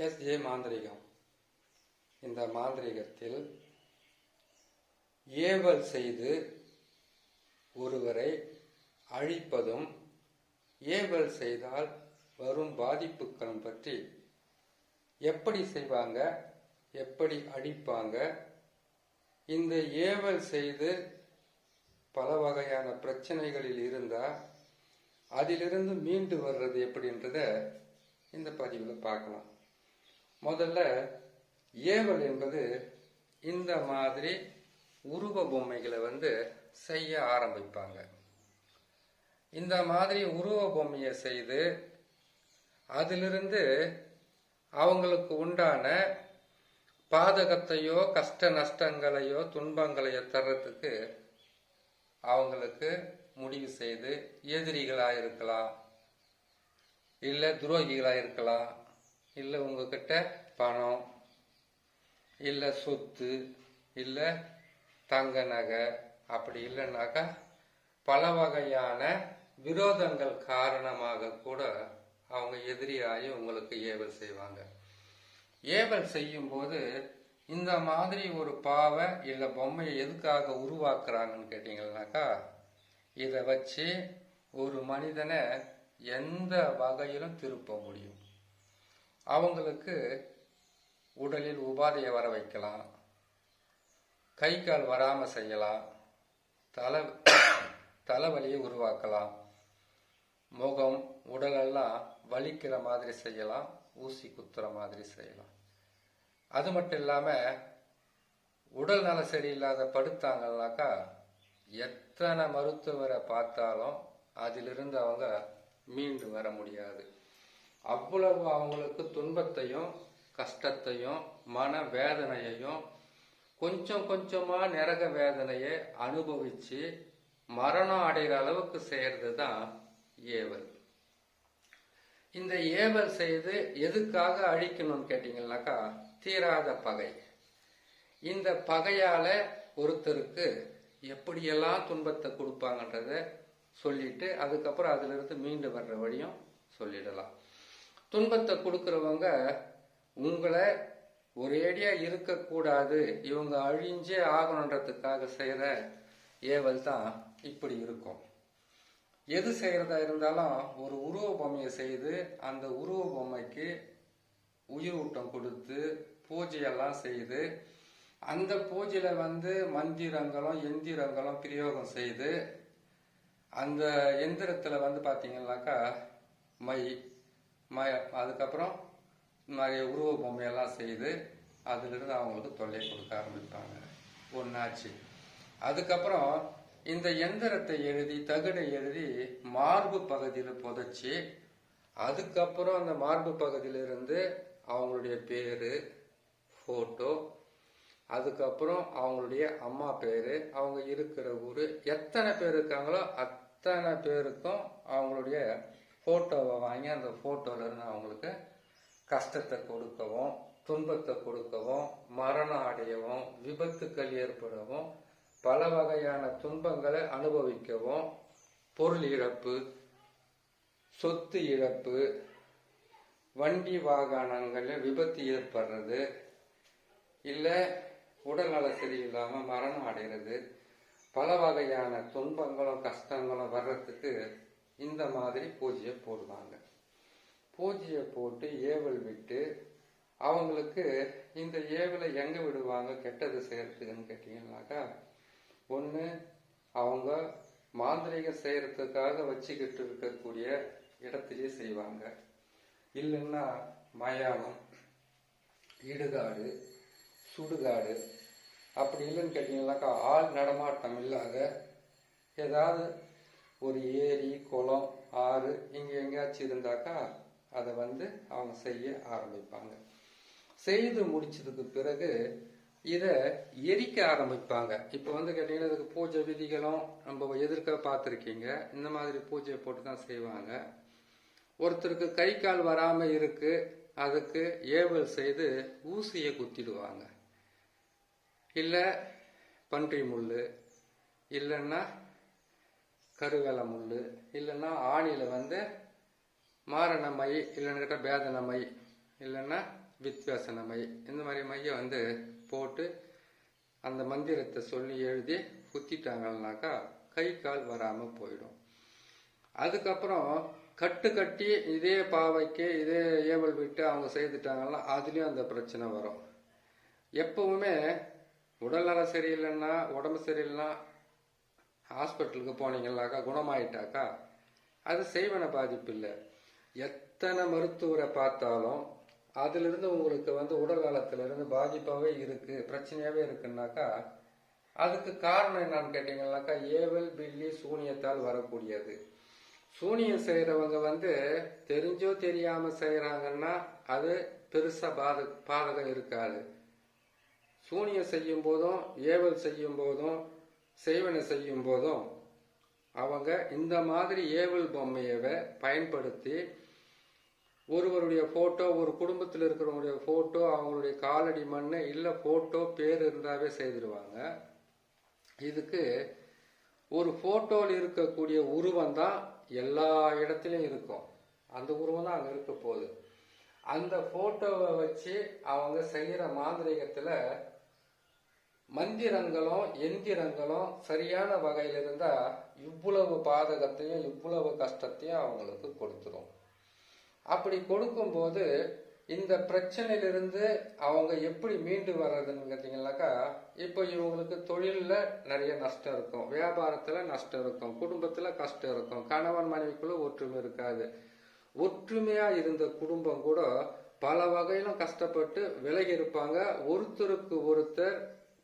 S J. மாந்திரிகம். இந்த மாந்திரிகத்தில் ஏவல் செய்து ஒருவரை அழிப்பதும் ஏவல் செய்தால் வரும் பாதிப்புகளும் பற்றி எப்படி செய்வாங்க, எப்படி அழிப்பாங்க, இந்த ஏவல் செய்து பல வகையான பிரச்சனைகளில் இருந்தால் அதிலிருந்து மீண்டு வர்றது எப்படின்றத இந்த பதிவில் பார்க்கலாம். முதல்ல ஏவல் என்பது இந்த மாதிரி உருவ பொம்மைகளை செய்ய ஆரம்பிப்பாங்க. இந்த மாதிரி உருவ பொம்மையை செய்து அதிலிருந்து அவங்களுக்கு உண்டான பாதகத்தையோ கஷ்ட நஷ்டங்களையோ துன்பங்களையோ தர்றதுக்கு அவங்களுக்கு முடிவு செய்து எதிரிகளாக இருக்கலாம், இல்லை துரோகிகளாக இருக்கலாம், இல்லை உங்ககிட்ட பணம், இல்லை சொத்து, இல்லை தங்க நகை, அப்படி இல்லைன்னாக்கா பல வகையான விரோதங்கள் காரணமாக கூட அவங்க எதிரியாகி உங்களுக்கு ஏவல் செய்வாங்க. ஏவல் செய்யும் போது இந்த மாதிரி ஒரு பாவை இல்லை பொம்மையை எதுக்காக உருவாக்குறாங்கன்னு கேட்டீங்கன்னாக்கா, இதை வச்சு ஒரு மனிதனை எந்த வகையிலும் திருப்ப முடியும். அவங்களுக்கு உடலில் உபாதையை வர வைக்கலாம், கை கால் வராமல் செய்யலாம், தலைவலியை உருவாக்கலாம், முகம் உடலெல்லாம் வலிக்கிற மாதிரி செய்யலாம், ஊசி குத்துற மாதிரி செய்யலாம். அது மட்டும் இல்லாமல் உடல் நல சரியில்லாத படுத்தாங்கன்னாக்கா எத்தனை மருத்துவரை பார்த்தாலும் அதிலிருந்து அவங்க மீண்டு வர முடியாது. அவ்வளவு அவங்களுக்கு துன்பத்தையும் கஷ்டத்தையும் மன வேதனையையும் கொஞ்சம் கொஞ்சமா நரக வேதனையை அனுபவிச்சு மரணம் அடைகிற அளவுக்கு செய்யறது தான் ஏவல். இந்த ஏவல் செய்து எதுக்காக அழிக்கணும்னு கேட்டீங்கன்னாக்கா, தீராத பகை. இந்த பகையால ஒருத்தருக்கு எப்படியெல்லாம் துன்பத்தை கொடுப்பாங்கன்றத சொல்லிட்டு அதுக்கப்புறம் அதுல இருந்து மீண்டு வர்ற வழியும் சொல்லிடலாம். துன்பத்தை கொடுக்கறவங்க உங்களை ஒரேடியா இருக்கக்கூடாது, இவங்க அழிஞ்சே ஆகணுன்றதுக்காக செய்யற ஏவல் தான் இப்படி இருக்கும். எது செய்யறதா இருந்தாலும் ஒரு உருவ பொம்மையை செய்து அந்த உருவ பொம்மைக்கு உயிர் ஊட்டம் கொடுத்து பூஜையெல்லாம் செய்து அந்த பூஜையில மந்திரங்களும் எந்திரங்களும் பிரயோகம் செய்து அந்த எந்திரத்துல பாத்தீங்கன்னாக்கா அதுக்கப்புறம் நிறைய உருவ பொம்மையெல்லாம் செய்து அதிலிருந்து அவங்களுக்கு தொல்லை கொடுக்க ஆரம்பிப்பாங்க. ஒன்னாச்சு. அதுக்கப்புறம் இந்த எந்திரத்தை எழுதி தகடை எழுதி மார்பு பகுதியில் புதைச்சி அதுக்கப்புறம் அந்த மார்பு பகுதியிலிருந்து அவங்களுடைய பேரு, போட்டோ, அதுக்கப்புறம் அவங்களுடைய அம்மா பேரு, அவங்க இருக்கிற ஊரு, எத்தனை பேர் இருக்காங்களோ அத்தனை பேருக்கும் அவங்களுடைய போட்டோவை வாங்கி அந்த போட்டோல இருந்து அவங்களுக்கு கஷ்டத்தை கொடுக்கவும், துன்பத்தை கொடுக்கவும், மரணம் அடையவும், விபத்துக்கள் ஏற்படவும், பல வகையான துன்பங்களை அனுபவிக்கவும், பொருள் இழப்பு, சொத்து இழப்பு, வண்டி வாகனங்களில் விபத்து ஏற்படுறது, இல்லை உடல்நல சரியில்லாம மரணம் அடைகிறது, பல வகையான துன்பங்களும் கஷ்டங்களும் வர்றதுக்கு இந்த மாதிரி பூஜையை போடுவாங்க. பூஜையை போட்டு ஏவல் விட்டு அவங்களுக்கு இந்த ஏவலை எங்க விடுவாங்க கெட்டது செய்யறதுக்குன்னு கேட்டீங்கன்னாக்கா, ஒன்று அவங்க மாந்திரிகம் செய்யறதுக்காக வச்சுக்கிட்டு இருக்கக்கூடிய இடத்திலேயே செய்வாங்க, இல்லைன்னா மயானம், இடுகாடு, சுடுகாடு, அப்படி இல்லைன்னு கேட்டீங்கன்னாக்கா ஆள் நடமாட்டம் இல்லாத ஏதாவது ஒரு ஏரி, குளம், ஆறு இங்கே எங்கேயாச்சும் இருந்தாக்கா அதை அவங்க செய்ய ஆரம்பிப்பாங்க. செய்து முடிச்சதுக்கு பிறகு இதை எரிக்க ஆரம்பிப்பாங்க. இப்போ கேட்டீங்கன்னா இதுக்கு பூஜை விதிகளும் நம்ம எதிர்க்க பார்த்துருக்கீங்க. இந்த மாதிரி பூஜையை போட்டு தான் செய்வாங்க. ஒருத்தருக்கு கை கால் வராமல் இருக்கு, அதுக்கு ஏவல் செய்து ஊசியை குத்திடுவாங்க. இல்லை பன்றி முள், இல்லைன்னா கருவேல முள், இல்லைன்னா ஆணியில் மாரண மை, இல்லைன்னு கேட்டால் பேதன மை, இல்லைன்னா வித்யாசன மை, இந்த மாதிரி மையை வந்து போட்டு அந்த மந்திரத்தை சொல்லி எழுதி குத்திட்டாங்கன்னாக்கா கை கால் வராமல் போயிடும். அதுக்கப்புறம் கட்டு கட்டி இதே பாவைக்கு இதே ஏவல் விட்டு அவங்க செய்துட்டாங்கன்னா அதுலேயும் அந்த பிரச்சனை வரும். எப்பவுமே உடல்நலம் சரியில்லைன்னா, உடம்பு சரியில்லைன்னா ஹாஸ்பிட்டலுக்கு போனீங்கன்னாக்கா குணமாயிட்டாக்கா அது செய்வன பாதிப்பு இல்லை. எத்தனை மருத்துவரை பார்த்தாலும் அதிலிருந்து உங்களுக்கு வந்து உடல் நலத்திலிருந்து பாதிப்பாகவே இருக்கு, பிரச்சனையாகவே இருக்குன்னாக்கா அதுக்கு காரணம் என்னன்னு கேட்டீங்கன்னாக்கா ஏவல் பில்லி சூனியத்தால் வரக்கூடியது. சூனியம் செய்கிறவங்க வந்து தெரிஞ்சோ தெரியாம செய்கிறாங்கன்னா அது பெருசா பாதகம் இருக்காது. சூனியம் செய்யும் போதும் ஏவல் செய்யும் போதும் செய்வனை செய்யும் போதும் அவங்க இந்த மாதிரி ஏவல் பொம்மையவை பயன்படுத்தி ஒருவருடைய போட்டோ, ஒரு குடும்பத்தில் இருக்கிறவங்களுடைய போட்டோ, அவங்களுடைய காலடி மண் இல்லை போட்டோ பேர் இருந்தாவே செய்திருவாங்க. இதுக்கு ஒரு போட்டோவில் இருக்கக்கூடிய உருவம் தான் எல்லா இடத்துலையும் இருக்கும். அந்த உருவம் தான் அங்கே இருக்க போகுது. அந்த போட்டோவை வச்சு அவங்க செய்கிற மாந்திரிகத்தில் மந்திரங்களும் எந்திரங்களும் சரியான வகையில் இருந்தால் இவ்வளவு பாதகத்தையும் இவ்வளவு கஷ்டத்தையும் அவங்களுக்கு கொடுத்துரும். அப்படி கொடுக்கும்போது இந்த பிரச்சனையிலிருந்து அவங்க எப்படி மீண்டு வர்றதுன்னு கேட்டீங்கன்னாக்கா, இப்போ இவங்களுக்கு தொழிலில் நிறைய நஷ்டம் இருக்கும், வியாபாரத்தில் நஷ்டம் இருக்கும், குடும்பத்தில் கஷ்டம் இருக்கும், கணவன் மனைவிக்குள்ள ஒற்றுமை இருக்காது. ஒற்றுமையாக இருந்த குடும்பம் கூட பல வகையிலும் கஷ்டப்பட்டு விலகி இருப்பாங்க. ஒருத்தருக்கு ஒருத்தர்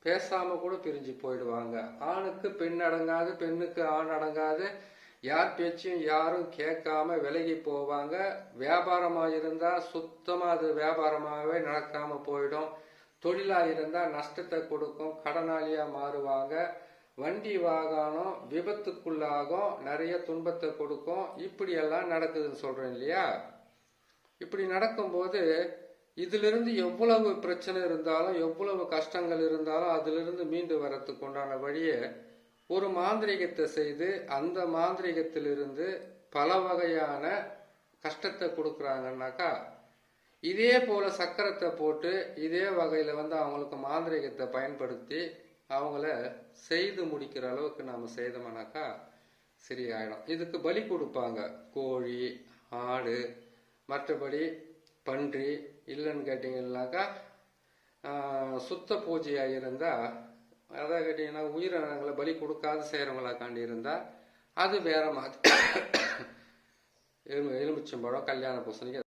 பேசாம கூட பிரிஞ்சு போயிடுவாங்க. ஆணுக்கு பெண் அடங்காது, பெண்ணுக்கு ஆண் அடங்காது, யார் பேச்சையும் யாரும் கேட்காம விலகி போவாங்க. வியாபாரமா இருந்தா சுத்தமா அது வியாபாரமாகவே நடக்காம போயிடும். தொழிலா இருந்தா நஷ்டத்தை கொடுக்கும், கடனாளியா மாறுவாங்க. வண்டி வாகனம் விபத்துக்குள்ளாகும், நிறைய துன்பத்தை கொடுக்கும். இப்படி எல்லாம் நடக்குதுன்னு சொல்றேன் இல்லையா? இப்படி நடக்கும்போது இதிலிருந்து எவ்வளவு பிரச்சனை இருந்தாலும் எவ்வளவு கஷ்டங்கள் இருந்தாலும் அதிலிருந்து மீண்டு வரத்துக்கு உண்டான வழியை ஒரு மாந்திரிகத்தை செய்து அந்த மாந்திரிகத்திலிருந்து பல வகையான கஷ்டத்தை கொடுக்குறாங்கன்னாக்கா, இதே போல சக்கரத்தை போட்டு இதே வகையில் வந்து அவங்களுக்கு மாந்திரிகத்தை பயன்படுத்தி அவங்கள செய்து முடிக்கிற அளவுக்கு நாம் செய்தோம்னாக்கா சரியாயிடும். இதுக்கு பலி கொடுப்பாங்க, கோழி, ஆடு, மற்றபடி பன்றி. இல்லைன்னு கேட்டிங்கன்னாக்கா சுத்த பூஜையாக இருந்தால், அதை கேட்டிங்கன்னா உயிரினங்களை பலி கொடுக்காத செய்கிறவங்களாக்காண்டி இருந்தால் அது வேற மாதிரி. எலுமிச்சம்பழம், கல்யாண பூசணிக்கு